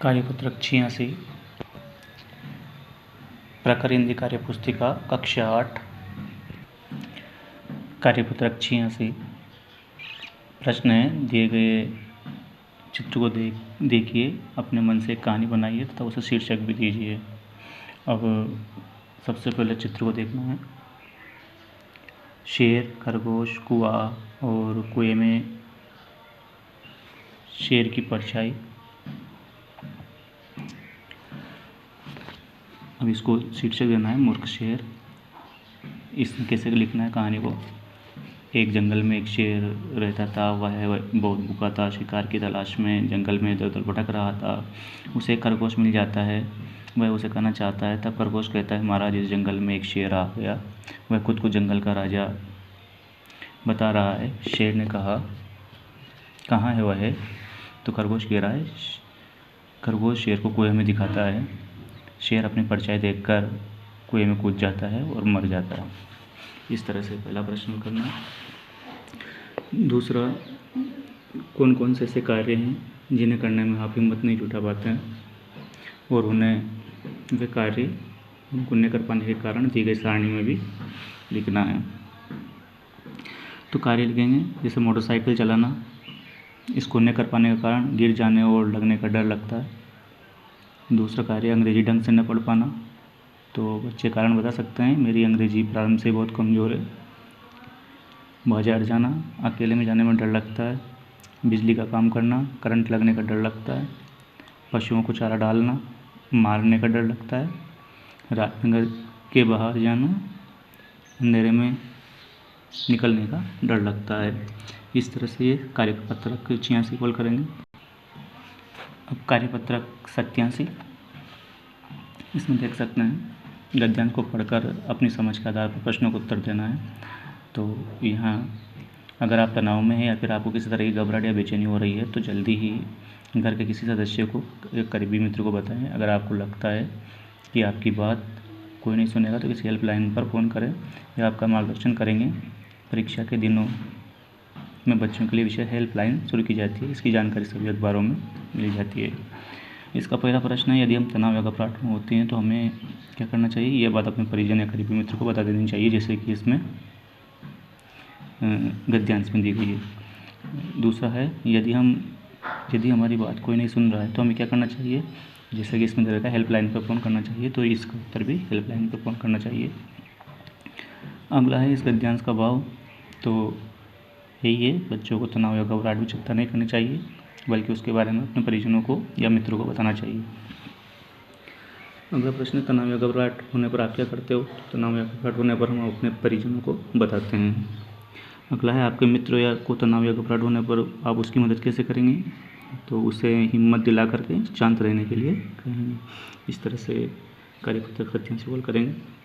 कार्यपत्रक 86 प्रखर हिंदी कार्यपुस्तिका कक्षा 8 कार्यपत्रक 86 प्रश्न है, दिए गए चित्र को देखिए, अपने मन से एक कहानी बनाइए तथा उसे शीर्षक भी दीजिए। अब सबसे पहले चित्र को देखना है। शेर, खरगोश, कुआ और कुएं में शेर की परछाई। अब इसको शीर्षक देना है मूर्ख शेर। इसमें कैसे लिखना है कहानी को। एक जंगल में एक शेर रहता था। वह बहुत भूखा था। शिकार की तलाश में जंगल में इधर उधर भटक रहा था। उसे एक खरगोश मिल जाता है। वह उसे खाना चाहता है। तब खरगोश कहता है, महाराज, इस जंगल में एक शेर आ गया। वह खुद को जंगल का राजा बता रहा है। शेर ने कहा, कहाँ है वह? तो खरगोश कह रहा है। खरगोश शेर को कुएं में दिखाता है। शेर अपनी परछाई देखकर कुएं में कूद जाता है और मर जाता है। इस तरह से पहला प्रश्न करना। दूसरा, कौन कौन से ऐसे कार्य हैं जिन्हें करने में आप हिम्मत नहीं जुटा पाते हैं और उन्हें वे कार्य उनको न कर पाने के कारण दी गई सारणी में भी लिखना है। तो कार्य लिखेंगे, जैसे मोटरसाइकिल चलाना, इसको न कर पाने का कारण गिर जाने और लगने का डर लगता है। दूसरा कार्य, अंग्रेजी ढंग से न पढ़ पाना, तो बच्चे कारण बता सकते हैं, मेरी अंग्रेजी प्रारंभ से बहुत कमज़ोर है। बाजार जाना, अकेले में जाने में डर लगता है। बिजली का काम करना, करंट लगने का डर लगता है। पशुओं को चारा डालना, मारने का डर लगता है। रात में घर के बाहर जाना, अंधेरे में निकलने का डर लगता है। इस तरह से ये कार्यपत्रक 86 कॉल करेंगे। अब कार्यपत्रक 87, इसमें देख सकते हैं, गद्यांश को पढ़कर अपनी समझ के आधार पर प्रश्नों का उत्तर देना है। तो यहाँ अगर आप तनाव में हैं या फिर आपको किसी तरह की घबराहट या बेचैनी हो रही है तो जल्दी ही घर के किसी सदस्य को, एक करीबी मित्र को बताएं। अगर आपको लगता है कि आपकी बात कोई नहीं सुनेगा तो किसी हेल्पलाइन पर फ़ोन करें या आपका मार्गदर्शन करेंगे। परीक्षा के दिनों में बच्चों के लिए विशेष हेल्पलाइन शुरू की जाती है। इसकी जानकारी सभी अखबारों में मिल जाती है। इसका पहला प्रश्न है, यदि हम तनाव या घबराहट में होते हैं तो हमें क्या करना चाहिए? ये बात अपने परिजन या करीबी मित्र को बता देनी चाहिए, जैसे कि इसमें गद्यांश में दी गई है। दूसरा है, यदि हमारी बात कोई नहीं सुन रहा है तो हमें क्या करना चाहिए? जैसे कि इसमें दे रखा है, हेल्पलाइन पर फ़ोन करना चाहिए, तो इसका उत्तर भी हेल्पलाइन पर फ़ोन करना चाहिए। अगला है इस गद्यांश का भाव। तो यही है, बच्चों को तनाव या घबराहट में चिंता नहीं करनी चाहिए, बल्कि उसके बारे में अपने परिजनों को या मित्रों को बताना चाहिए। अगला प्रश्न, तनाव या घबराहट होने पर आप क्या करते हो? तनाव या घबराहट होने पर हम अपने परिजनों को बताते हैं। अगला है, आपके मित्र या को तनाव या घबराहट होने पर आप उसकी मदद कैसे करेंगे? तो उसे हिम्मत दिला करके शांत रहने के लिए कहेंगे। इस तरह से कार्यपत्रक 87 करेंगे।